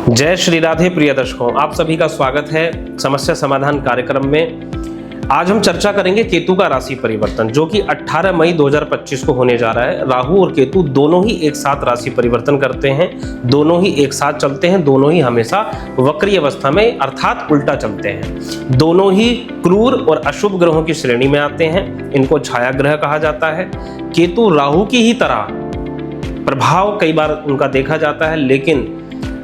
जय श्री राधे प्रिय दर्शकों, आप सभी का स्वागत है समस्या समाधान कार्यक्रम में। आज हम चर्चा करेंगे केतु का राशि परिवर्तन, जो कि 18 मई 2025 को होने जा रहा है। राहु और केतु दोनों ही एक साथ राशि परिवर्तन करते हैं, दोनों ही एक साथ चलते हैं, दोनों ही हमेशा वक्री अवस्था में अर्थात उल्टा चलते हैं। दोनों ही क्रूर और अशुभ ग्रहों की श्रेणी में आते हैं, इनको छाया ग्रह कहा जाता है। केतु राहु की ही तरह प्रभाव कई बार उनका देखा जाता है, लेकिन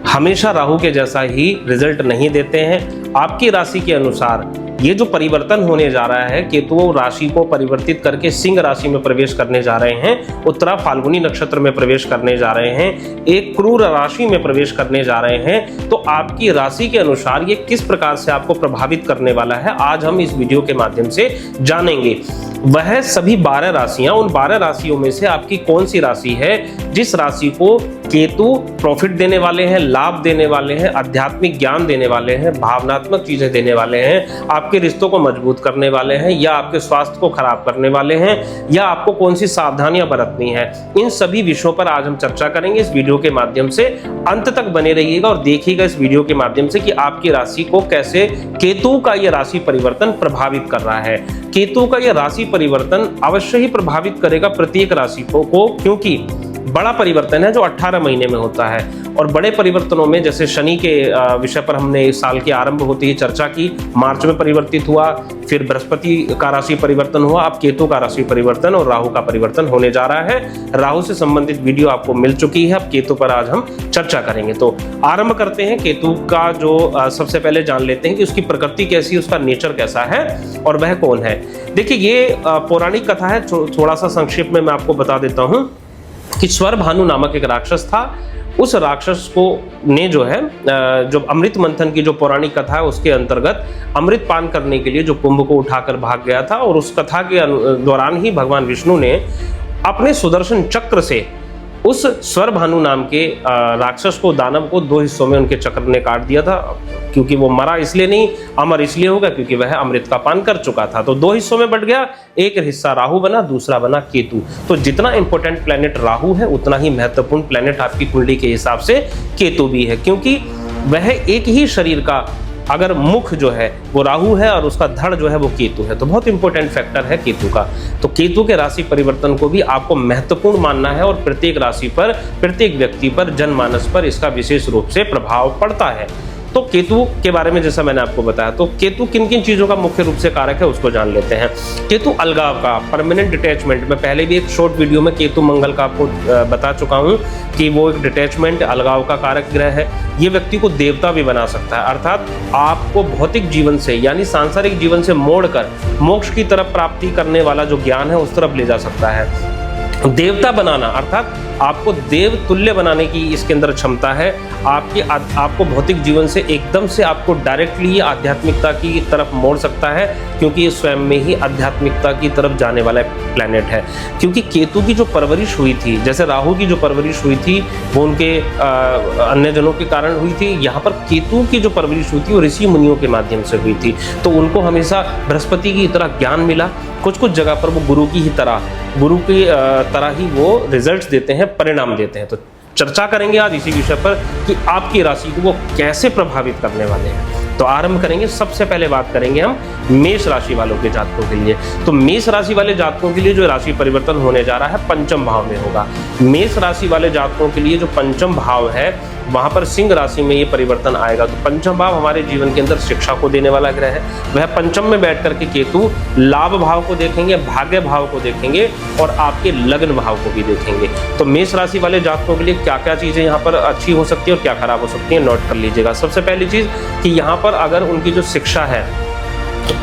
हमेशा राहु के जैसा ही रिजल्ट नहीं देते हैं। आपकी राशि के अनुसार ये जो परिवर्तन होने जा रहा है, केतु राशि को परिवर्तित करके सिंह राशि में प्रवेश करने जा रहे हैं, उत्तरा फाल्गुनी नक्षत्र में प्रवेश करने जा रहे हैं, एक क्रूर राशि में प्रवेश करने जा रहे हैं। तो आपकी राशि के अनुसार ये किस प्रकार से आपको प्रभावित करने वाला है, आज हम इस वीडियो के माध्यम से जानेंगे। वह सभी 12 राशियां, उन 12 राशियों में से आपकी कौन सी राशि है जिस राशि को केतु प्रॉफिट देने वाले हैं, लाभ देने वाले हैं, आध्यात्मिक ज्ञान देने वाले हैं, भावनात्मक चीजें देने वाले हैं, आपके रिश्तों को मजबूत करने वाले हैं, या आपके स्वास्थ्य को खराब करने वाले हैं, या आपको कौन सी सावधानियां बरतनी है। इन सभी विषयों पर आज हम चर्चा करेंगे इस वीडियो के माध्यम से। अंत तक बने रहिएगा और देखिएगा इस वीडियो के माध्यम से कि आपकी राशि को कैसे केतु का यह राशि परिवर्तन प्रभावित कर रहा है। केतु का यह राशि परिवर्तन अवश्य ही प्रभावित करेगा प्रत्येक राशि को, क्योंकि बड़ा परिवर्तन है जो 18 महीने में होता है। और बड़े परिवर्तनों में जैसे शनि के विषय पर हमने इस साल के आरंभ होते ही चर्चा की, मार्च में परिवर्तित हुआ, फिर बृहस्पति का राशि परिवर्तन हुआ, अब केतु का राशि परिवर्तन और राहु का परिवर्तन होने जा रहा है। राहु से संबंधित वीडियो आपको मिल चुकी है, अब केतु पर आज हम चर्चा करेंगे। तो आरंभ करते हैं केतु का, जो सबसे पहले जान लेते हैं कि उसकी प्रकृति कैसी है, उसका नेचर कैसा है और वह कौन है। देखिए, ये पौराणिक कथा है, थोड़ा सा संक्षेप में मैं आपको बता देता हूँ कि स्वरभानु नामक एक राक्षस था। उस राक्षस को ने जो है जो अमृत मंथन की जो पौराणिक कथा है उसके अंतर्गत अमृत पान करने के लिए जो कुंभ को उठाकर भाग गया था, और उस कथा के दौरान ही भगवान विष्णु ने अपने सुदर्शन चक्र से उस स्वरभानु नाम के राक्षस को, दानव को 2 हिस्सों में उनके चक्र ने काट दिया था। क्योंकि वो मरा इसलिए नहीं, अमर इसलिए होगा क्योंकि वह अमृत का पान कर चुका था। तो 2 हिस्सों में बट गया, एक हिस्सा राहु बना, दूसरा बना केतु। तो जितना इंपॉर्टेंट प्लेनेट राहु है, उतना ही महत्वपूर्ण प्लेनेट आपकी कुंडली के हिसाब से केतु भी है, क्योंकि वह एक ही शरीर का अगर मुख जो है वो राहु है और उसका धड़ जो है वो केतु है, तो बहुत इंपॉर्टेंट फैक्टर है केतु का। तो केतु के राशि परिवर्तन को भी आपको महत्वपूर्ण मानना है, और प्रत्येक राशि पर, प्रत्येक व्यक्ति पर, जनमानस पर इसका विशेष रूप से प्रभाव पड़ता है। तो केतु के बारे में जैसा मैंने आपको बताया, तो केतु किन किन चीजों का मुख्य रूप से कारक है उसको जान लेते हैं। केतु अलगाव का, परमानेंट डिटैचमेंट, मैं पहले भी एक शॉर्ट वीडियो में केतु मंगल का आपको बता चुका हूं कि वो एक डिटैचमेंट, अलगाव का कारक ग्रह है। ये व्यक्ति को देवता भी बना सकता है, अर्थात आपको भौतिक जीवन से यानी सांसारिक जीवन से मोड़कर मोक्ष की तरफ प्राप्ति करने वाला जो ज्ञान है उस तरफ ले जा सकता है। देवता बनाना अर्थात आपको देव तुल्य बनाने की इसके अंदर क्षमता है। आपको भौतिक जीवन से एकदम से आपको डायरेक्टली आध्यात्मिकता की तरफ मोड़ सकता है, क्योंकि ये स्वयं में ही आध्यात्मिकता की तरफ जाने वाला प्लैनेट है। क्योंकि केतु की जो परवरिश हुई थी, जैसे राहु की जो परवरिश हुई थी वो उनके अन्य जनों के कारण हुई थी, यहाँ पर केतु की जो परवरिश हुई थी वो ऋषि मुनियों के माध्यम से हुई थी। तो उनको हमेशा बृहस्पति की तरह ज्ञान मिला, कुछ जगह पर वो गुरु की तरह ही वो रिजल्ट्स देते हैं, परिणाम देते हैं। तो चर्चा करेंगे आज इसी विषय पर कि आपकी राशि को वो कैसे प्रभावित करने वाले हैं। तो आरंभ करेंगे, सबसे पहले बात करेंगे हम मेष राशि वालों के जातकों के लिए। तो मेष राशि वाले जातकों के लिए जो राशि परिवर्तन होने जा रहा है पंचम भाव में होगा। मेष राशि वाले जातकों के लिए जो पंचम भाव है वहां पर सिंह राशि में ये परिवर्तन आएगा। तो पंचम भाव हमारे जीवन के अंदर शिक्षा को देने वाला ग्रह है। वह पंचम में बैठ करके केतु लाभ भाव को देखेंगे, भाग्य भाव को देखेंगे और आपके लग्न भाव को भी देखेंगे। तो मेष राशि वाले जातकों के लिए क्या क्या चीजें यहाँ पर अच्छी हो सकती है और क्या खराब हो सकती है, नोट कर लीजिएगा। सबसे पहली चीज कि यहाँ पर अगर उनकी जो शिक्षा है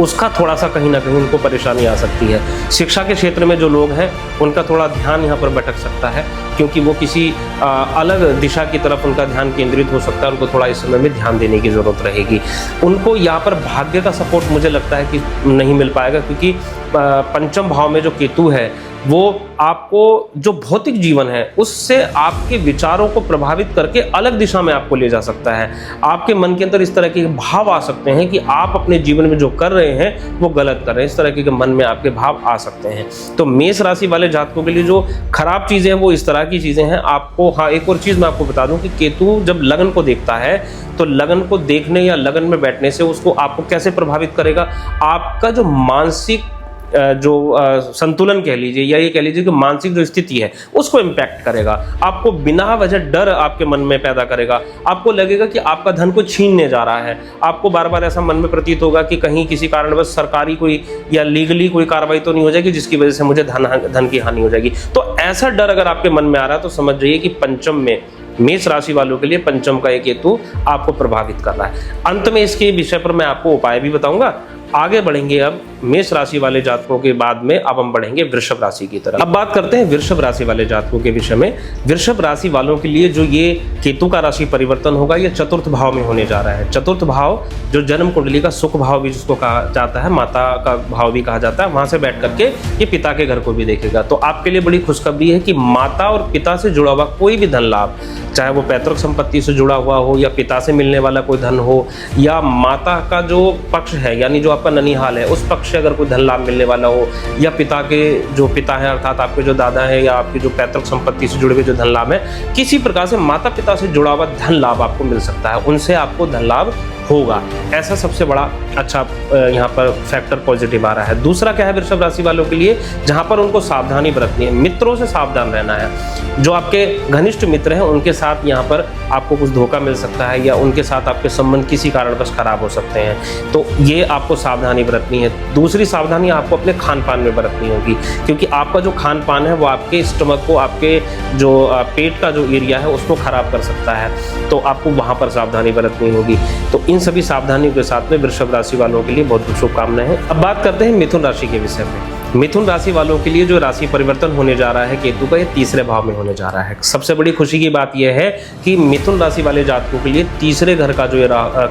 उसका थोड़ा सा कहीं ना कहीं उनको परेशानी आ सकती है। शिक्षा के क्षेत्र में जो लोग हैं उनका थोड़ा ध्यान यहाँ पर भटक सकता है, क्योंकि वो किसी अलग दिशा की तरफ उनका ध्यान केंद्रित हो सकता है। उनको थोड़ा इस समय में ध्यान देने की ज़रूरत रहेगी। उनको यहाँ पर भाग्य का सपोर्ट मुझे लगता है कि नहीं मिल पाएगा, क्योंकि पंचम भाव में जो केतु है वो आपको जो भौतिक जीवन है उससे आपके विचारों को प्रभावित करके अलग दिशा में आपको ले जा सकता है। आपके मन के अंदर इस तरह के भाव आ सकते हैं कि आप अपने जीवन में जो कर रहे हैं वो गलत कर रहे हैं, इस तरह के मन में आपके भाव आ सकते हैं। तो मेष राशि वाले जातकों के लिए जो खराब चीजें हैं वो इस तरह की चीजें हैं। आपको हाँ, एक और चीज मैं आपको बता दूं कि केतु जब लगन को देखता है तो लगन को देखने या लगन में बैठने से उसको आपको कैसे प्रभावित करेगा, आपका जो मानसिक संतुलन कह लीजिए, या ये कह लीजिए कि मानसिक जो स्थिति है उसको इम्पैक्ट करेगा। आपको बिना वजह डर आपके मन में पैदा करेगा। आपको लगेगा कि आपका धन को छीनने जा रहा है। आपको बार बार ऐसा मन में प्रतीत होगा कि कहीं किसी कारणवश सरकारी कोई या लीगली कोई कार्रवाई तो नहीं हो जाएगी जिसकी वजह से मुझे धन की हानि हो जाएगी। तो ऐसा डर अगर आपके मन में आ रहा है तो समझ जाइए कि पंचम में मेष राशि वालों के लिए पंचम का एक केतु आपको प्रभावित कर रहा है। अंत में इसके विषय पर मैं आपको उपाय भी बताऊंगा। आगे बढ़ेंगे अब मेष राशि वाले जातकों के बाद में अब हम बढ़ेंगे वृषभ राशि की तरफ। अब बात करते हैं वृषभ राशि वाले जातकों के विषय में। वृषभ राशि वालों के लिए जो ये केतु का राशि परिवर्तन होगा ये चतुर्थ भाव में होने जा रहा है। चतुर्थ भाव जो जन्म कुंडली का सुख भाव भी जिसको कहा जाता है, माता का भाव भी कहा जाता है, वहां से बैठ करके ये पिता के घर को भी देखेगा। तो आपके लिए बड़ी खुशखबरी है कि माता और पिता से जुड़ा हुआ कोई भी धन लाभ, चाहे वो पैतृक संपत्ति से जुड़ा हुआ हो या पिता से मिलने वाला कोई धन हो या माता का जो पक्ष है यानी जो आपका ननिहाल है उस पक्ष से अगर कोई धन लाभ मिलने वाला हो, या पिता के जो पिता है अर्थात आपके जो दादा है या आपकी जो पैतृक संपत्ति से जुड़े हुए जो धन लाभ है, किसी प्रकार से माता पिता से जुड़ा हुआ धन लाभ आपको मिल सकता है, उनसे आपको धन लाभ होगा। ऐसा सबसे बड़ा अच्छा यहाँ पर फैक्टर पॉजिटिव आ रहा है। दूसरा क्या है वृषभ राशि वालों के लिए, जहाँ पर उनको सावधानी बरतनी है, मित्रों से सावधान रहना है। जो आपके घनिष्ठ मित्र हैं उनके साथ यहाँ पर आपको कुछ धोखा मिल सकता है या उनके साथ आपके संबंध किसी कारणवश खराब हो सकते हैं, तो ये आपको सावधानी बरतनी है। दूसरी सावधानी आपको अपने खान पान में बरतनी होगी, क्योंकि आपका जो खान पान है वो आपके स्टमक को, आपके जो पेट का जो एरिया है उसको खराब कर सकता है, तो आपको वहाँ पर सावधानी बरतनी होगी। तो इन सभी सावधानियों के साथ में वृषभ राशि वालों के लिए बहुत बहुत शुभकामनाएं हैं। अब बात करते हैं मिथुन राशि के विषय में। मिथुन राशि वालों के लिए जो राशि परिवर्तन होने जा रहा है केतु का, ये तीसरे भाव में होने जा रहा है। सबसे बड़ी खुशी की बात यह है कि मिथुन राशि वाले जातकों के लिए तीसरे घर का जो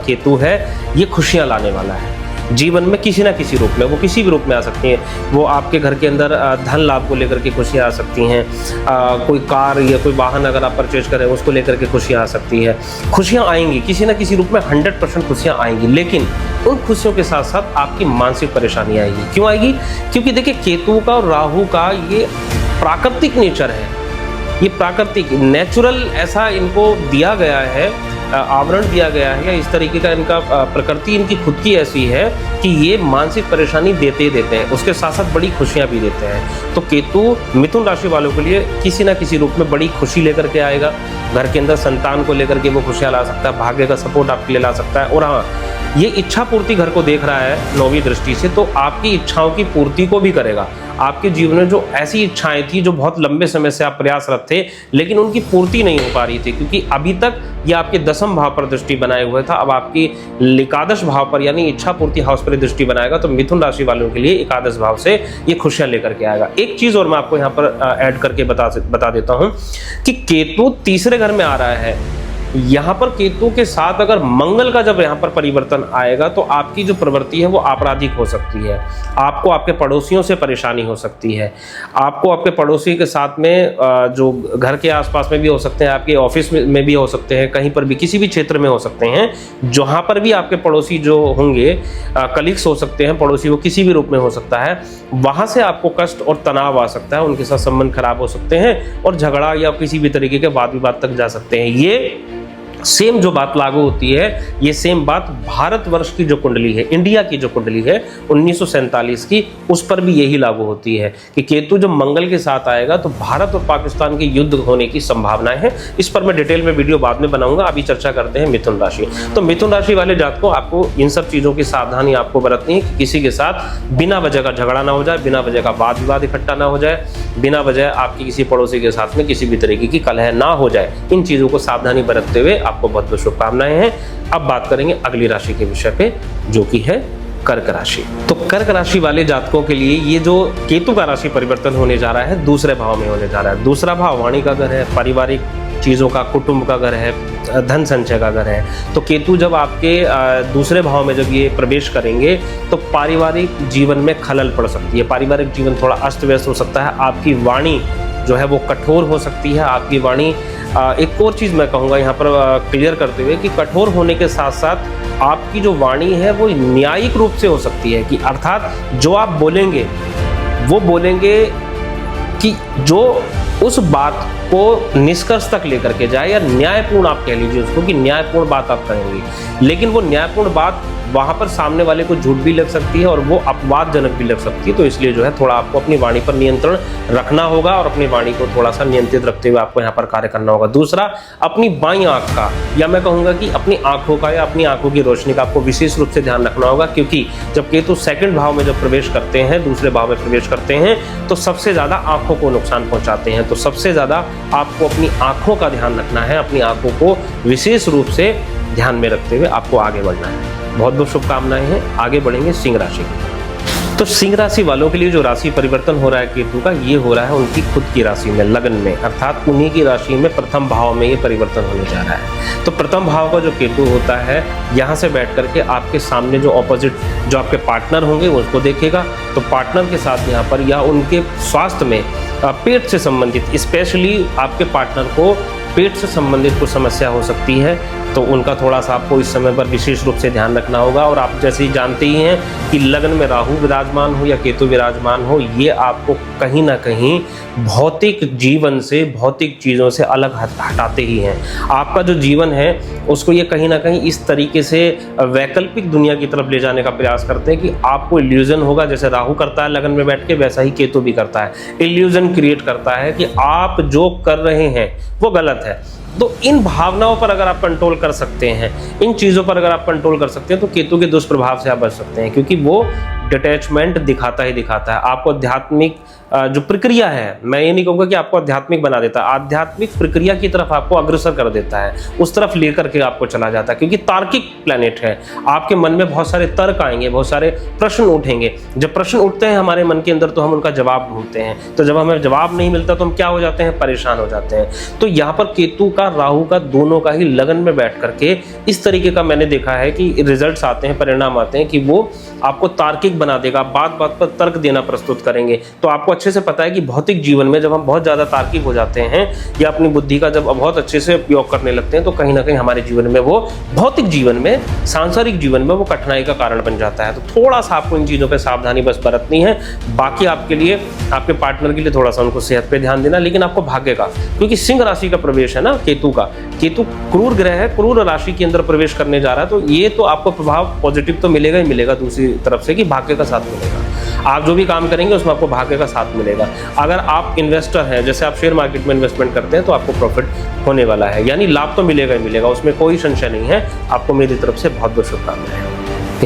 केतु है ये खुशियां लाने वाला है जीवन में किसी ना किसी रूप में। वो किसी भी रूप में आ सकती हैं। वो आपके घर के अंदर धन लाभ को लेकर के खुशियाँ आ सकती हैं, कोई कार या कोई वाहन अगर आप परचेज करें उसको लेकर के खुशियाँ आ सकती है। खुशियाँ आएंगी किसी ना किसी रूप में, 100% खुशियाँ आएंगी, लेकिन उन खुशियों के साथ साथ आपकी मानसिक परेशानी आएगी। क्यों आएगी? क्योंकि देखिए केतु का और राहु का ये प्राकृतिक नेचर है, ये प्राकृतिक नेचुरल ऐसा इनको दिया गया है, आवरण दिया गया है, या इस तरीके का इनका प्रकृति इनकी खुद की ऐसी है कि ये मानसिक परेशानी देते ही देते हैं, उसके साथ साथ बड़ी खुशियां भी देते हैं। तो केतु मिथुन राशि वालों के लिए किसी ना किसी रूप में बड़ी खुशी लेकर के आएगा। घर के अंदर संतान को लेकर के वो खुशियां ला सकता है, भाग्य का सपोर्ट आपके लिए ला सकता है। और हाँ, ये इच्छा पूर्ति घर को देख रहा है 9वीं दृष्टि से, तो आपकी इच्छाओं की पूर्ति को भी करेगा। आपके जीवन में जो ऐसी इच्छाएं थी जो बहुत लंबे समय से आप प्रयासरत थे लेकिन उनकी पूर्ति नहीं हो पा रही थी, क्योंकि अभी तक ये आपके 10वें भाव पर दृष्टि बनाए हुए था, अब आपकी एकादश भाव पर यानी इच्छा पूर्ति हाउस पर दृष्टि बनाएगा। तो मिथुन राशि वालों के लिए एकादश भाव से ये खुशियां लेकर के आएगा। एक चीज और मैं आपको यहाँ पर ऐड करके बता देता हूँ कि केतु तीसरे घर में आ रहा है। यहाँ पर केतु के साथ अगर मंगल का जब यहाँ पर परिवर्तन आएगा तो आपकी जो प्रवृत्ति है वो आपराधिक हो सकती है। आपको आपके पड़ोसियों से परेशानी हो सकती है, आपको आपके पड़ोसी के साथ में जो घर के आसपास में भी हो सकते हैं, आपके ऑफिस में भी हो सकते हैं, कहीं पर भी किसी भी क्षेत्र में हो सकते हैं, जहाँ पर भी आपके पड़ोसी जो होंगे, कलीग्स हो सकते हैं, पड़ोसी वो किसी भी रूप में हो सकता है, वहाँ से आपको कष्ट और तनाव आ सकता है, उनके साथ संबंध खराब हो सकते हैं और झगड़ा या किसी भी तरीके के वाद विवाद तक जा सकते हैं। ये सेम जो बात लागू होती है, ये सेम बात भारतवर्ष की जो कुंडली है, इंडिया की जो कुंडली है 1947 की, उस पर भी यही लागू होती है कि केतु जब मंगल के साथ आएगा तो भारत और पाकिस्तान के युद्ध होने की संभावनाएं हैं। इस पर मैं डिटेल में वीडियो बाद में बनाऊंगा। अभी चर्चा करते हैं मिथुन राशि। तो मिथुन राशि वाले जातकों, आपको इन सब चीजों की सावधानी आपको बरतनी है कि किसी के साथ बिना वजह का झगड़ा ना हो जाए, बिना वजह का वाद विवाद इकट्ठा ना हो जाए, बिना वजह आपकी किसी पड़ोसी के साथ में किसी भी तरीके की कलह ना हो जाए। इन चीजों को सावधानी बरतते हुए आपको बहुत बहुत शुभकामनाएं हैं। अब बात करेंगे अगली राशि के विषय पे, जो कि है कर्क राशि। तो कर्क राशि वाले जातकों के लिए ये जो केतु का राशि परिवर्तन होने जा रहा है दूसरे भाव में होने जा रहा है। दूसरा भाव वाणी का घर है, पारिवारिक चीजों का, कुटुंब का घर है, धन संचय का घर है। तो केतु जब आपके दूसरे भाव में जब ये प्रवेश करेंगे तो पारिवारिक जीवन में खलल पड़ सकती है, पारिवारिक जीवन थोड़ा अस्त व्यस्त हो सकता है, आपकी वाणी जो है वो कठोर हो सकती है। आपकी वाणी एक और चीज़ मैं कहूँगा यहाँ पर क्लियर करते हुए कि कठोर होने के साथ साथ आपकी जो वाणी है वो न्यायिक रूप से हो सकती है, कि अर्थात जो आप बोलेंगे वो बोलेंगे कि जो उस बात को निष्कर्ष तक लेकर के जाए, या न्यायपूर्ण आप कह लीजिए उसको, कि न्यायपूर्ण बात आप कहेंगे, लेकिन वो न्यायपूर्ण बात वहाँ पर सामने वाले को झूठ भी लग सकती है और वो अपवादजनक भी लग सकती है। तो इसलिए जो है थोड़ा आपको अपनी वाणी पर नियंत्रण रखना होगा और अपनी वाणी को थोड़ा सा नियंत्रित रखते हुए आपको यहाँ पर कार्य करना होगा। दूसरा, अपनी बाईं आंख का, या मैं कहूँगा कि अपनी आंखों का या अपनी आंखों की रोशनी का आपको विशेष रूप से ध्यान रखना होगा, क्योंकि जब केतु सेकंड भाव में जब प्रवेश करते हैं, दूसरे भाव में प्रवेश करते हैं, तो सबसे ज़्यादा आंखों को नुकसान पहुँचाते हैं। तो सबसे ज़्यादा आपको अपनी आंखों का ध्यान रखना है, अपनी आंखों को विशेष रूप से ध्यान में रखते हुए आपको आगे बढ़ना है। बहुत बहुत शुभकामनाएं हैं। आगे बढ़ेंगे सिंह राशि की। तो सिंह राशि वालों के लिए जो राशि परिवर्तन हो रहा है केतु का, ये हो रहा है उनकी खुद की राशि में, लगन में, अर्थात उन्हीं की राशि में प्रथम भाव में ये परिवर्तन होने जा रहा है। तो प्रथम भाव का जो केतु होता है, यहाँ से बैठ करके आपके सामने जो ऑपोजिट जो आपके पार्टनर होंगे उसको देखेगा। तो पार्टनर के साथ यहाँ पर या उनके स्वास्थ्य में पेट से संबंधित, स्पेशली आपके पार्टनर को पेट से संबंधित कुछ समस्या हो सकती है, तो उनका थोड़ा सा आपको इस समय पर विशेष रूप से ध्यान रखना होगा। और आप जैसे ही जानते ही हैं कि लगन में राहु विराजमान हो या केतु विराजमान हो, ये आपको कहीं ना कहीं भौतिक जीवन से, भौतिक चीज़ों से अलग हटाते ही हैं। आपका जो जीवन है उसको ये कहीं ना कहीं इस तरीके से वैकल्पिक दुनिया की तरफ ले जाने का प्रयास करते हैं कि आपको इल्यूजन होगा, जैसे राहु करता है लगन में बैठ के, वैसा ही केतु भी करता है, इल्यूजन क्रिएट करता है कि आप जो कर रहे हैं वो गलत है। तो इन भावनाओं पर अगर आप कंट्रोल कर सकते हैं, इन चीज़ों पर अगर आप कंट्रोल कर सकते हैं, तो केतु के दुष्प्रभाव से आप बच सकते हैं, क्योंकि वो डिटैचमेंट दिखाता ही दिखाता है। आपको आध्यात्मिक जो प्रक्रिया है, मैं ये नहीं कहूँगा कि आपको आध्यात्मिक बना देता है, आध्यात्मिक प्रक्रिया की तरफ आपको अग्रसर कर देता है, उस तरफ लेकर के आपको चला जाता है, क्योंकि तार्किक प्लैनेट है। आपके मन में बहुत सारे तर्क आएंगे, बहुत सारे प्रश्न उठेंगे। जब प्रश्न उठते हैं हमारे मन के अंदर तो हम उनका जवाब ढूंढते हैं, तो जब हमें जवाब नहीं मिलता तो हम क्या हो जाते हैं, परेशान हो जाते हैं। तो यहाँ पर केतु का, राहु का, दोनों का ही लगन में बैठ करके इस तरीके का मैंने देखा है कि रिजल्ट्स आते हैं, परिणाम आते हैं कि वो आपको तार्किक बना देगा, बात बात पर तर्क देना प्रस्तुत करेंगे। तो आपको अच्छे से पता है कि भौतिक जीवन में जब हम बहुत ज़्यादा तार्किक हो जाते हैं या अपनी बुद्धि का जब बहुत अच्छे से उपयोग करने लगते हैं, तो कहीं ना कहीं हमारे जीवन में वो, भौतिक जीवन में, सांसारिक जीवन में वो कठिनाई का कारण बन जाता है। तो थोड़ा सा आपको इन चीज़ों पर सावधानी बस बरतनी है। बाकी आपके लिए, आपके पार्टनर के लिए थोड़ा सा उनको सेहत पे ध्यान देना, लेकिन आपको भाग्य का, क्योंकि सिंह राशि का प्रवेश है ना केतु का, केतु क्रूर ग्रह है, क्रूर राशि के अंदर प्रवेश करने जा रहा है, तो ये तो आपको प्रभाव पॉजिटिव तो मिलेगा ही मिलेगा, दूसरी तरफ से कि भाग्य का साथ मिलेगा। आप जो भी काम करेंगे उसमें आपको भाग्य का साथ मिलेगा। अगर आप इन्वेस्टर हैं, जैसे आप शेयर मार्केट में इन्वेस्टमेंट करते हैं, तो आपको प्रॉफिट होने वाला है, यानी लाभ तो मिलेगा ही मिलेगा, उसमें कोई संशय नहीं है। आपको मेरी तरफ से बहुत बहुत शुभकामनाएं।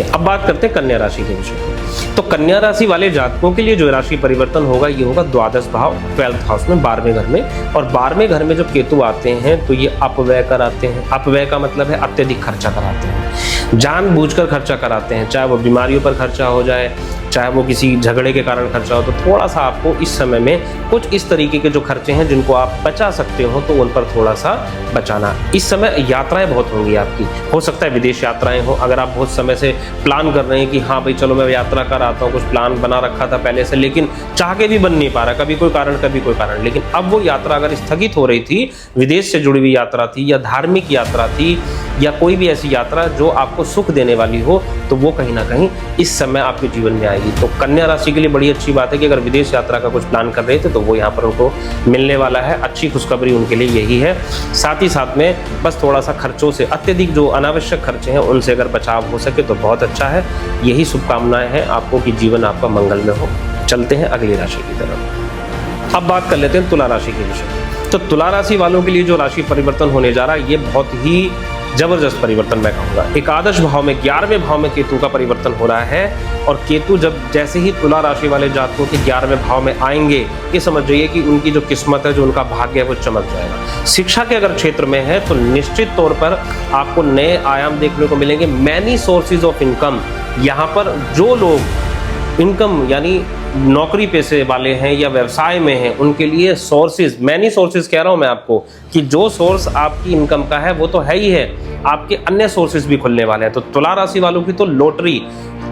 अब बात करते हैं कन्या राशि के विषय में। तो कन्या राशि वाले जातकों के लिए जो राशि परिवर्तन होगा, ये होगा द्वादश भाव, 12th हाउस में, 12वें घर में। और 12वें घर में जब केतु आते हैं तो ये अपव्यय कराते हैं। अपव्यय का मतलब है अत्यधिक खर्चा कराते हैं, जानबूझकर खर्चा कराते हैं, चाहे वो बीमारियों पर खर्चा हो जाए, चाहे वो किसी झगड़े के कारण खर्चा हो। तो थोड़ा सा आपको इस समय में कुछ इस तरीके के जो खर्चे हैं जिनको आप बचा सकते हो, तो उन पर थोड़ा सा बचाना। इस समय यात्राएं बहुत होंगी आपकी, हो सकता है विदेश यात्राएं हो। अगर आप बहुत समय से प्लान कर रहे हैं कि हाँ भाई चलो मैं यात्रा कर आता हूँ, कुछ प्लान बना रखा था पहले से, लेकिन चाह के भी बन नहीं पा रहा, कभी कोई कारण कभी कोई कारण, लेकिन अब वो यात्रा अगर स्थगित हो रही थी, विदेश से जुड़ी हुई यात्रा थी या धार्मिक यात्रा थी या कोई भी ऐसी यात्रा जो आपको सुख देने वाली हो, तो वो कहीं ना कहीं इस समय आपके जीवन में आएगी। तो कन्या राशि के लिए बड़ी अच्छी बात है कि अगर विदेश यात्रा का कुछ प्लान कर रहे थे तो वो यहाँ पर उनको मिलने वाला है। अच्छी खुशखबरी उनके लिए यही है। साथ ही साथ में बस थोड़ा सा खर्चों से, अत्यधिक जो अनावश्यक खर्चे हैं उनसे अगर बचाव हो सके तो बहुत अच्छा है। यही शुभकामनाएं हैं आपको कि जीवन आपका मंगल में हो। चलते हैं अगली राशि की तरफ। अब बात कर लेते हैं तुला राशि के विषय। तो तुला राशि वालों के लिए जो राशि परिवर्तन होने जा रहा है, ये बहुत ही जबरदस्त परिवर्तन मैं कहूँगा। एकादश भाव में, 11वें भाव में केतु का परिवर्तन हो रहा है। और केतु जब जैसे ही तुला राशि वाले जातकों के 11वें भाव में आएंगे, ये समझ जाइए कि उनकी जो किस्मत है, जो उनका भाग्य है, वो चमक जाएगा। शिक्षा के अगर क्षेत्र में है तो निश्चित तौर पर आपको नए आयाम देखने को मिलेंगे। मैनी सोर्सेज ऑफ इनकम, यहाँ पर जो लोग इनकम यानी नौकरी पेशे वाले हैं या व्यवसाय में हैं, उनके लिए सोर्सेज, मैनी सोर्सेज कह रहा हूं मैं आपको, कि जो सोर्स आपकी इनकम का है वो तो है ही है, आपके अन्य सोर्सेज भी खुलने वाले हैं। तो तुला राशि वालों की तो लॉटरी,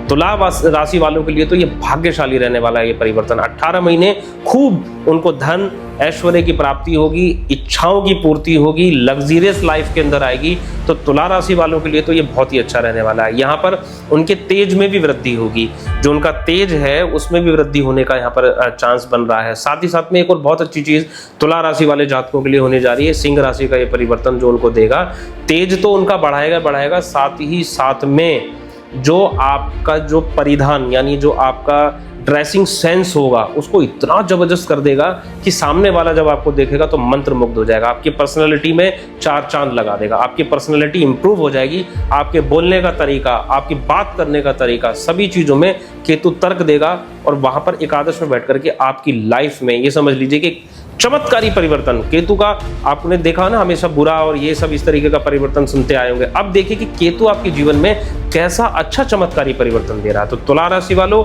तुला राशि वालों के लिए तो ये भाग्यशाली रहने वाला है ये परिवर्तन। 18 महीने खूब उनको धन ऐश्वर्य की प्राप्ति होगी, इच्छाओं की पूर्ति होगी, लग्जरियस लाइफ के अंदर आएगी। तो तुला राशि वालों के लिए तो ये बहुत ही अच्छा रहने वाला है। यहाँ पर उनके तेज में भी वृद्धि होगी, जो उनका तेज है उसमें भी वृद्धि होने का यहाँ पर चांस बन रहा है। साथ ही साथ में एक और बहुत अच्छी चीज तुला राशि वाले जातकों के लिए होने जा रही है, सिंह राशि का ये परिवर्तन जो उनको देगा, तेज तो उनका बढ़ाएगा, साथ ही साथ में जो आपका जो परिधान यानी जो आपका ड्रेसिंग सेंस होगा उसको इतना जबरदस्त कर देगा कि सामने वाला जब आपको देखेगा तो मंत्र मुग्ध हो जाएगा। आपकी पर्सनैलिटी में 4 चांद लगा देगा, आपकी पर्सनैलिटी इंप्रूव हो जाएगी, आपके बोलने का तरीका, आपकी बात करने का तरीका, सभी चीज़ों में केतु तर्क देगा और वहाँ पर एकादश में बैठ करके आपकी लाइफ में ये समझ लीजिए कि चमत्कारी परिवर्तन। केतु का आपने देखा ना, हमेशा बुरा और ये सब इस तरीके का परिवर्तन सुनते आए होंगे। अब देखिए कि केतु आपके जीवन में कैसा अच्छा चमत्कारी परिवर्तन दे रहा है। तो तुला राशि वालों,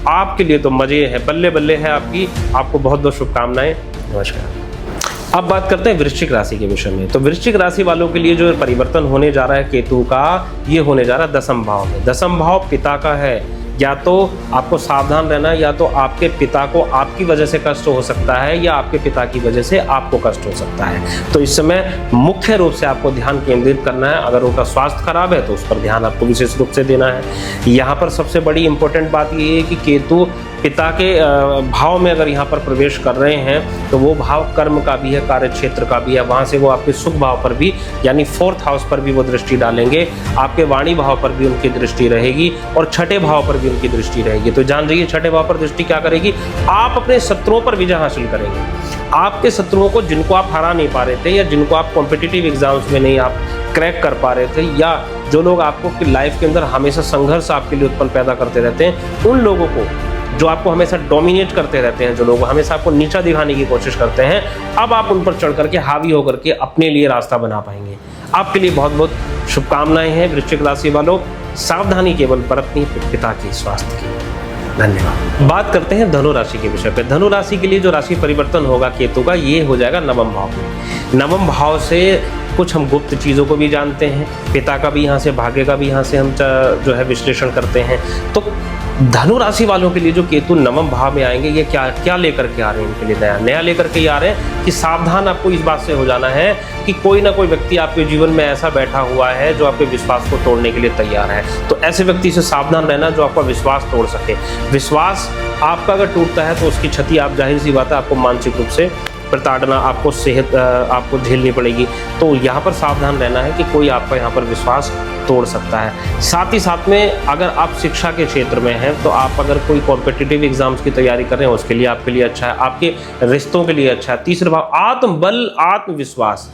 आपके लिए तो मजे हैं, बल्ले बल्ले है आपकी, आपको बहुत बहुत शुभकामनाएं। नमस्कार। अब बात करते हैं वृश्चिक राशि के विषय में। तो वृश्चिक राशि वालों के लिए जो परिवर्तन होने जा रहा है केतु का, ये होने जा रहा है दसम भाव में। दसम भाव पिता का है, या तो आपको सावधान रहना, या तो आपके पिता को आपकी वजह से कष्ट हो सकता है या आपके पिता की वजह से आपको कष्ट हो सकता है। तो इस समय मुख्य रूप से आपको ध्यान केंद्रित करना है। अगर उनका स्वास्थ्य खराब है तो उस पर ध्यान आपको विशेष रूप से देना है। यहाँ पर सबसे बड़ी इंपॉर्टेंट बात ये है कि केतु पिता के भाव में अगर यहाँ पर प्रवेश कर रहे हैं तो वो भाव कर्म का भी है, कार्य क्षेत्र का भी है। वहाँ से वो आपके सुख भाव पर भी यानी 4th हाउस पर भी वो दृष्टि डालेंगे, आपके वाणी भाव पर भी उनकी दृष्टि रहेगी और छठे भाव पर भी उनकी दृष्टि रहेगी। तो जान लीजिए छठे भाव पर दृष्टि क्या करेगी, आप अपने शत्रुओं पर विजय हासिल करेंगे। आपके शत्रुओं को जिनको आप हरा नहीं पा रहे थे या जिनको आप कॉम्पिटिटिव एग्जाम्स में नहीं आप क्रैक कर पा रहे थे, या जो लोग आपको लाइफ के अंदर हमेशा संघर्ष आपके लिए उत्पन्न पैदा करते रहते हैं, उन लोगों को जो आपको हमेशा डोमिनेट करते रहते हैं, जो लोग हमेशा आपको नीचा दिखाने की कोशिश करते हैं, अब आप उन पर चढ़ करके हावी होकर के अपने लिए रास्ता बना पाएंगे। आपके लिए बहुत बहुत शुभकामनाएं हैं वृश्चिक राशि वालों। सावधानी केवल बरतनी पिता के स्वास्थ्य की। धन्यवाद। बात करते हैं धनु राशि के विषय पे। धनु राशि के लिए जो राशि परिवर्तन होगा केतु का, ये हो जाएगा नवम भाव में। नवम भाव से कुछ हम गुप्त चीज़ों को भी जानते हैं, पिता का भी यहाँ से, भाग्य का भी यहाँ से हम जो है विश्लेषण करते हैं। तो धनु राशि वालों के लिए जो केतु नवम भाव में आएंगे, ये क्या लेकर के आ रहे हैं, इनके लिए नया लेकर के आ रहे हैं कि सावधान आपको इस बात से हो जाना है कि कोई ना कोई व्यक्ति आपके जीवन में ऐसा बैठा हुआ है जो आपके विश्वास को तोड़ने के लिए तैयार है। तो ऐसे व्यक्ति से सावधान रहना जो आपका विश्वास तोड़ सके। विश्वास आपका अगर टूटता है तो उसकी क्षति आप, जाहिर सी बात है, आपको मानसिक रूप से प्रताड़ना, आपको सेहत आपको झेलनी पड़ेगी। तो यहाँ पर सावधान रहना है कि कोई आपका यहाँ पर विश्वास तोड़ सकता है। साथ ही साथ में अगर आप शिक्षा के क्षेत्र में हैं तो आप अगर कोई कॉम्पिटिटिव एग्जाम्स की तैयारी कर रहे हैं उसके लिए आपके लिए अच्छा है, आपके रिश्तों के लिए अच्छा है। तीसरा भाव आत्मबल, आत्मविश्वास,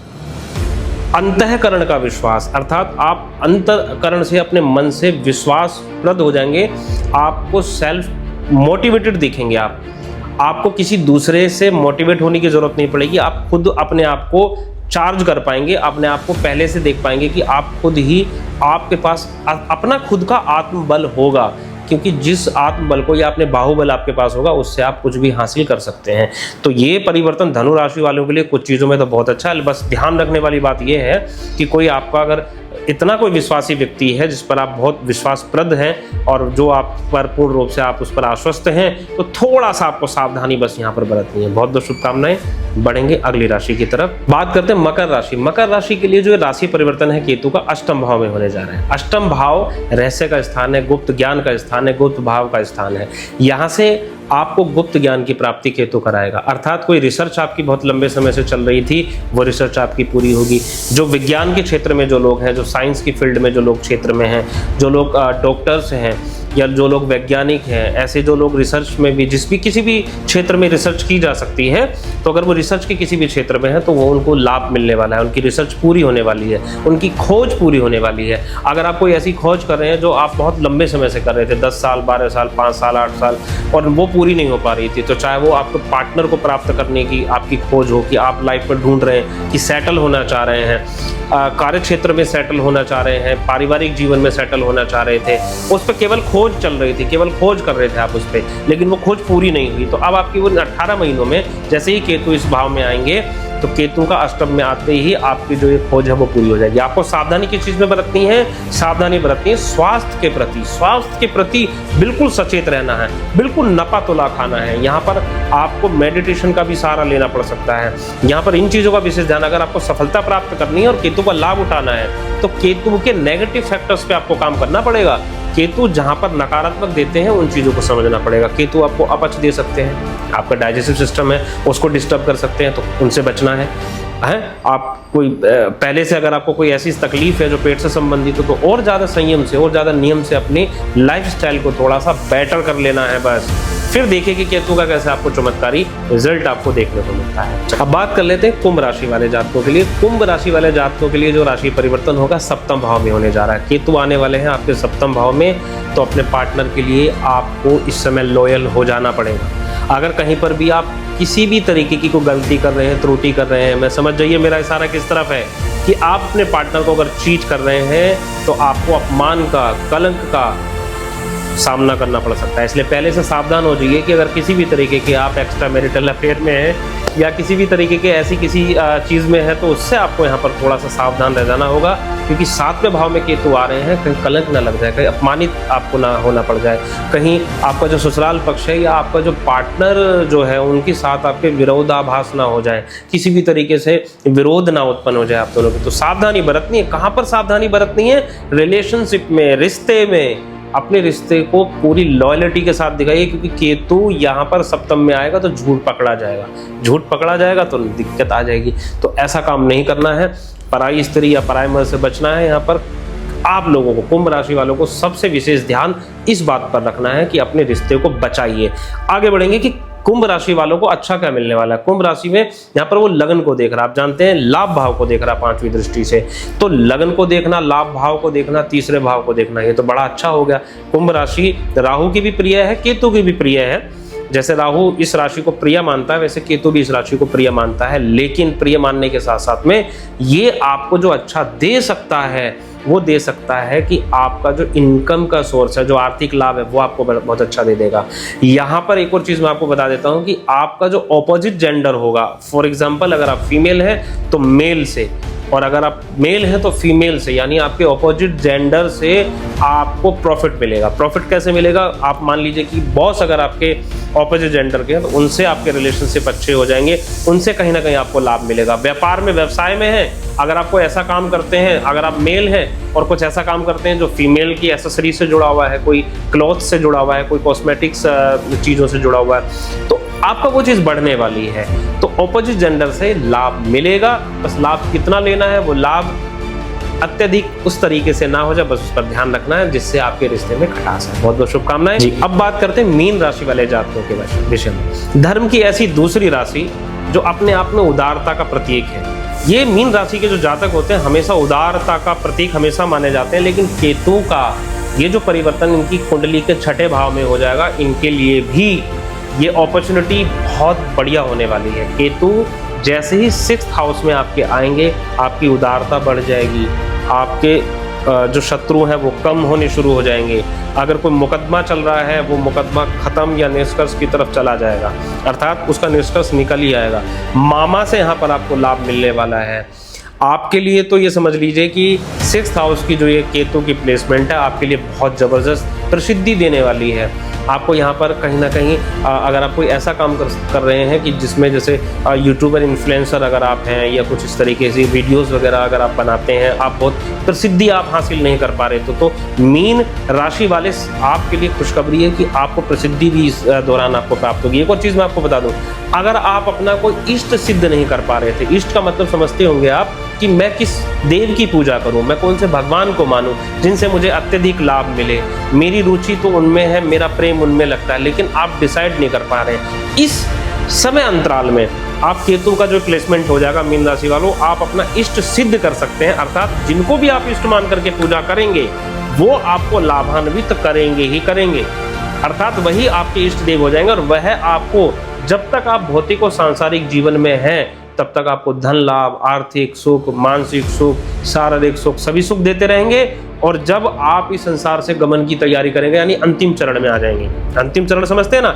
अंतःकरण का विश्वास, अर्थात आप अंतःकरण से अपने मन से विश्वासप्रद हो जाएंगे, आपको सेल्फ मोटिवेटेड दिखेंगे। आपको किसी दूसरे से मोटिवेट होने की जरूरत नहीं पड़ेगी, आप खुद अपने आप को चार्ज कर पाएंगे, अपने आप को पहले से देख पाएंगे कि आप खुद ही, आपके पास अपना खुद का आत्मबल होगा, क्योंकि जिस आत्मबल को या अपने बाहुबल आपके पास होगा उससे आप कुछ भी हासिल कर सकते हैं। तो ये परिवर्तन धनु राशि वालों के लिए कुछ चीज़ों में तो बहुत अच्छा है। बस ध्यान रखने वाली बात ये है कि कोई आपका अगर इतना कोई विश्वासी व्यक्ति है जिस पर आप बहुत विश्वासप्रद हैं और जो आप पर पूर्ण रूप से आप उस पर आश्वस्त हैं, तो थोड़ा सा आपको सावधानी बस यहाँ पर बरतनी है। बहुत बहुत शुभकामनाएं। बढ़ेंगे अगली राशि की तरफ। बात करते हैं मकर राशि। मकर राशि के लिए जो राशि परिवर्तन है केतु का, अष्टम भाव में होने जा रहा है। अष्टम भाव रहस्य का स्थान है, गुप्त ज्ञान का स्थान है, गुप्त भाव का स्थान है। यहाँ से आपको गुप्त ज्ञान की प्राप्ति केतु कराएगा, अर्थात कोई रिसर्च आपकी बहुत लंबे समय से चल रही थी वो रिसर्च आपकी पूरी होगी। जो विज्ञान के क्षेत्र में जो लोग हैं, जो साइंस की फील्ड में जो लोग क्षेत्र में हैं, जो लोग डॉक्टर्स हैं या जो लोग वैज्ञानिक हैं, ऐसे जो लोग रिसर्च में भी किसी भी क्षेत्र में रिसर्च की जा सकती है, तो अगर वो रिसर्च के किसी भी क्षेत्र में है तो वो उनको लाभ मिलने वाला है, उनकी रिसर्च पूरी होने वाली है, उनकी खोज पूरी होने वाली है। अगर आप कोई ऐसी खोज कर रहे हैं जो आप बहुत लंबे समय से कर रहे थे, 10 साल, 12 साल, 5 साल, 8 साल, और वो पूरी नहीं हो पा रही थी, तो चाहे वो आपको पार्टनर को प्राप्त करने की आपकी खोज हो, कि आप लाइफ में ढूंढ रहे हैं कि सेटल होना चाह रहे हैं, कार्य क्षेत्र में सेटल होना चाह रहे हैं, पारिवारिक जीवन में सेटल होना चाह रहे थे, उस पर केवल खोज खोज चल रही थी, केवल खोज कर रहे थे आप उस पर, लेकिन वो खोज पूरी नहीं हुई। तो अब आपकी वो 18 महीनों में जैसे ही केतु इस भाव में आएंगे तो केतु का अष्टम में आते ही आपकी जो ये खोज है वो पूरी हो जाएगी। आपको सावधानी किस चीज में बरतनी है? सावधानी बरतनी है स्वास्थ्य के प्रति। स्वास्थ्य के प्रति बिल्कुल सचेत रहना है, बिल्कुल नपा तुला खाना है। यहाँ पर आपको मेडिटेशन का भी सहारा लेना पड़ सकता है। यहाँ पर इन चीजों का विशेष ध्यान, अगर आपको सफलता प्राप्त करनी है और केतु का लाभ उठाना है तो केतु के नेगेटिव फैक्टर्स पे आपको काम करना पड़ेगा। केतु जहां पर नकारात्मक देते हैं उन चीजों को समझना पड़ेगा। केतु आपको अपच दे सकते हैं, आपका डाइजेस्टिव सिस्टम है उसको डिस्टर्ब कर सकते हैं, तो उनसे बचना है। आप कोई पहले से अगर आपको कोई ऐसी तकलीफ है जो पेट से संबंधित हो तो और ज़्यादा संयम से और ज़्यादा नियम से अपनी लाइफस्टाइल को थोड़ा सा बेटर कर लेना है बस। फिर देखिए कि केतु का कैसे आपको चमत्कारी रिजल्ट आपको देखने को मिलता है। अब बात कर लेते हैं कुंभ राशि वाले जातकों के लिए। कुंभ राशि वाले जातकों के लिए जो राशि परिवर्तन होगा सप्तम भाव में होने जा रहा है। केतु आने वाले हैं आपके सप्तम भाव में, तो अपने पार्टनर के लिए आपको इस समय लॉयल हो जाना पड़ेगा। अगर कहीं पर भी आप किसी भी तरीके की कोई गलती कर रहे हैं, त्रुटि कर रहे हैं, मैं समझ जाइए मेरा इशारा किस तरफ है कि आप अपने पार्टनर को अगर चीट कर रहे हैं तो आपको अपमान का, कलंक का सामना करना पड़ सकता है। इसलिए पहले से सावधान हो जाइए कि अगर किसी भी तरीके के आप एक्स्ट्रा मैरिटल अफेयर में हैं या किसी भी तरीके के ऐसी किसी चीज़ में है तो उससे आपको यहाँ पर थोड़ा सा सावधान रह जाना होगा, क्योंकि 7वें भाव में केतु आ रहे हैं। कहीं कलंक ना लग जाए, कहीं अपमानित आपको ना होना पड़ जाए, कहीं आपका जो ससुराल पक्ष है या आपका जो पार्टनर जो है उनके साथ आपके विरोधाभास ना हो जाए, किसी भी तरीके से विरोध ना उत्पन्न हो जाए आप दोनों की। तो सावधानी बरतनी है। कहाँ पर सावधानी बरतनी है? रिलेशनशिप में, रिश्ते में। अपने रिश्ते को पूरी लॉयल्टी के साथ दिखाइए, क्योंकि केतु यहाँ पर सप्तम में आएगा तो झूठ पकड़ा जाएगा। झूठ पकड़ा जाएगा तो दिक्कत आ जाएगी। तो ऐसा काम नहीं करना है। पराई स्त्री या पराई मर्द से बचना है। यहाँ पर आप लोगों को, कुंभ राशि वालों को सबसे विशेष ध्यान इस बात पर रखना है कि अपने रिश्ते को बचाइए। आगे बढ़ेंगे कि कुंभ राशि वालों को अच्छा क्या मिलने वाला है। कुंभ राशि में यहाँ पर वो लगन को देख रहा है, आप जानते हैं लाभ भाव को देख रहा है 5वीं दृष्टि से। तो लगन को देखना, लाभ भाव को देखना, तीसरे भाव को देखना, ये तो बड़ा अच्छा हो गया। कुंभ राशि राहु की भी प्रिय है, केतु की भी प्रिय है। जैसे राहु इस राशि को प्रिय मानता है वैसे केतु भी इस राशि को प्रिय मानता है, लेकिन प्रिय मानने के साथ साथ में ये आपको जो अच्छा दे सकता है वो दे सकता है कि आपका जो इनकम का सोर्स है, जो आर्थिक लाभ है, वो आपको बहुत अच्छा दे देगा। यहाँ पर एक और चीज़ मैं आपको बता देता हूँ कि आपका जो ऑपोजिट जेंडर होगा, फॉर एग्जाम्पल अगर आप फीमेल हैं तो मेल से, और अगर आप मेल हैं तो फीमेल से, यानी आपके ऑपोजिट जेंडर से आपको प्रॉफिट मिलेगा। प्रॉफिट कैसे मिलेगा? आप मान लीजिए कि बॉस अगर आपके ऑपोजिट जेंडर के हैं तो उनसे आपके रिलेशनशिप अच्छे हो जाएंगे, उनसे कहीं ना कहीं आपको लाभ मिलेगा। व्यापार में, व्यवसाय में है, अगर आप कोई ऐसा काम करते हैं, अगर आप मेल हैं और कुछ ऐसा काम करते हैं जो फीमेल की एक्सेसरी से जुड़ा हुआ है, कोई क्लॉथ से जुड़ा हुआ है, कोई कॉस्मेटिक्स चीज़ों से जुड़ा हुआ है, तो आपका वो चीज़ बढ़ने वाली है। तो ऑपोजिट जेंडर से लाभ मिलेगा। बस लाभ कितना लेना है, वो लाभ अत्यधिक उस तरीके से ना हो जाए, बस उस पर ध्यान रखना है जिससे आपके रिश्ते में खटास है। बहुत बहुत शुभकामनाएं जी। अब बात करते हैं मीन राशि वाले जातकों के विषय में। धर्म की ऐसी दूसरी राशि जो अपने आप में उदारता का प्रतीक है। ये मीन राशि के जो जातक होते हैं हमेशा उदारता का प्रतीक हमेशा माने जाते हैं, लेकिन केतु का ये जो परिवर्तन इनकी कुंडली के 6ठे भाव में हो जाएगा, इनके लिए भी ये अपॉर्चुनिटी बहुत बढ़िया होने वाली है। केतु जैसे ही 6th हाउस में आपके आएंगे, आपकी उदारता बढ़ जाएगी, आपके जो शत्रु हैं वो कम होने शुरू हो जाएंगे। अगर कोई मुकदमा चल रहा है वो मुकदमा खत्म या निष्कर्ष की तरफ चला जाएगा, अर्थात उसका निष्कर्ष निकल ही आएगा। मामा से यहाँ पर आपको लाभ मिलने वाला है। आपके लिए तो ये समझ लीजिए कि 6th हाउस की जो ये केतु की प्लेसमेंट है आपके लिए बहुत ज़बरदस्त प्रसिद्धि देने वाली है। आपको यहाँ पर कहीं ना कहीं अगर आप कोई ऐसा काम कर रहे हैं कि जिसमें जैसे यूट्यूबर, इन्फ्लुएंसर अगर आप हैं या कुछ इस तरीके से वीडियोस वगैरह अगर आप बनाते हैं, आप बहुत प्रसिद्धि आप हासिल नहीं कर पा रहे तो मीन राशि वाले आपके लिए खुशखबरी है कि आपको प्रसिद्धि भी इस दौरान आपको प्राप्त होगी। एक और चीज़ मैं आपको बता दूँ, अगर आप अपना कोई इष्ट सिद्ध नहीं कर पा रहे थे, इष्ट का मतलब समझते होंगे आप कि मैं किस देव की पूजा करूं, मैं कौन से भगवान को मानूं जिनसे मुझे अत्यधिक लाभ मिले, मेरी रुचि तो उनमें है, मेरा प्रेम उनमें लगता है, लेकिन आप डिसाइड नहीं कर पा रहे हैं। इस समय अंतराल में आप केतु का जो प्लेसमेंट हो जाएगा मीन राशि वालों, आप अपना इष्ट सिद्ध कर सकते हैं, अर्थात जिनको भी आप इष्ट मान करके पूजा करेंगे वो आपको लाभान्वित करेंगे ही करेंगे, अर्थात वही आपके इष्ट देव हो जाएंगे। और वह आपको जब तक आप भौतिक और सांसारिक जीवन में हैं तब तक आपको धन लाभ, आर्थिक सुख, मानसिक सुख, शारीरिक सुख, सभी सुख देते रहेंगे। और जब आप इस संसार से गमन की तैयारी करेंगे, यानी अंतिम चरण में आ जाएंगे। अंतिम चरण समझते हैं ना,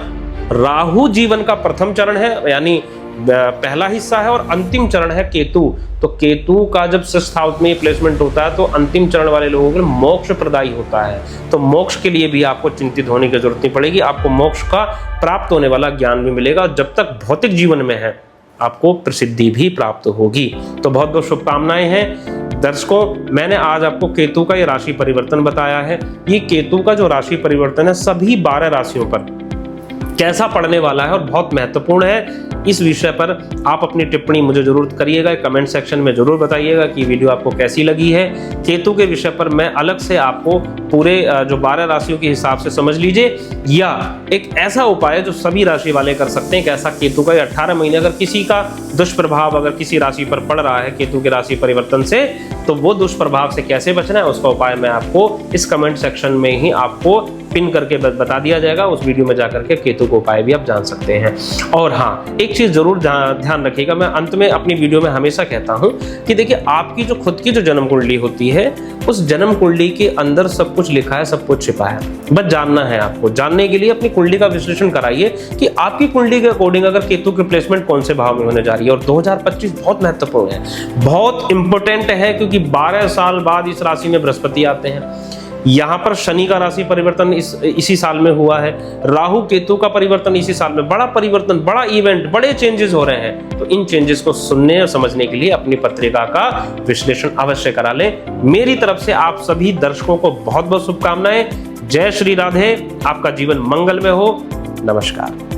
राहु जीवन का प्रथम चरण है, यानी पहला हिस्सा है, और अंतिम चरण है केतु। तो केतु का जब 6th हाउस में प्लेसमेंट होता है तो अंतिम चरण वाले लोगों के लिए मोक्ष प्रदायी होता है। तो मोक्ष के लिए भी आपको चिंतित होने की जरूरत नहीं पड़ेगी, आपको मोक्ष का प्राप्त होने वाला ज्ञान भी मिलेगा। जब तक भौतिक जीवन में है आपको प्रसिद्धि भी प्राप्त होगी। तो बहुत बहुत शुभकामनाएं हैं दर्शकों। मैंने आज आपको केतु का ये राशि परिवर्तन बताया है। ये केतु का जो राशि परिवर्तन है सभी 12 राशियों पर कैसा पड़ने वाला है और बहुत महत्वपूर्ण है। इस विषय पर आप अपनी टिप्पणी मुझे जरूर करिएगा, कमेंट सेक्शन में जरूर बताइएगा कि वीडियो आपको कैसी लगी है। केतु के विषय पर मैं अलग से आपको पूरे जो 12 राशियों के हिसाब से समझ लीजिए, या एक ऐसा उपाय जो सभी राशि वाले कर सकते हैं, कैसा केतु का 18 महीने अगर किसी का दुष्प्रभाव अगर किसी राशि पर पड़ रहा है केतु के राशि परिवर्तन से, तो वो दुष्प्रभाव से कैसे बचना है उसका उपाय मैं आपको इस कमेंट सेक्शन में ही आपको पिन करके बता दिया जाएगा। उस वीडियो में जाकर के केतु का उपाय भी आप जान सकते हैं। और हाँ, एक चीज जरूर ध्यान रखिएगा, मैं अंत में अपनी वीडियो में हमेशा कहता हूं कि देखिए आपकी जो खुद की जो जन्म कुंडली होती है, उस जन्म कुंडली के अंदर सब कुछ लिखा है, सब कुछ छिपा है। बस जानना है आपको। जानने के लिए अपनी कुंडली का विश्लेषण कराइए कि आपकी कुंडली के अकॉर्डिंग अगर केतु की प्लेसमेंट कौन से भाव में होने जा रही है। और 2025 बहुत महत्वपूर्ण है, बहुत इंपॉर्टेंट है, क्योंकि 12 साल बाद इस राशि में बृहस्पति आते हैं। यहाँ पर शनि का राशि परिवर्तन इसी साल में हुआ है, राहु केतु का परिवर्तन इसी साल में। बड़ा परिवर्तन, बड़ा इवेंट, बड़े चेंजेस हो रहे हैं। तो इन चेंजेस को सुनने और समझने के लिए अपनी पत्रिका का विश्लेषण अवश्य करा लें। मेरी तरफ से आप सभी दर्शकों को बहुत बहुत शुभकामनाएं। जय श्री राधे। आपका जीवन मंगल में हो। नमस्कार।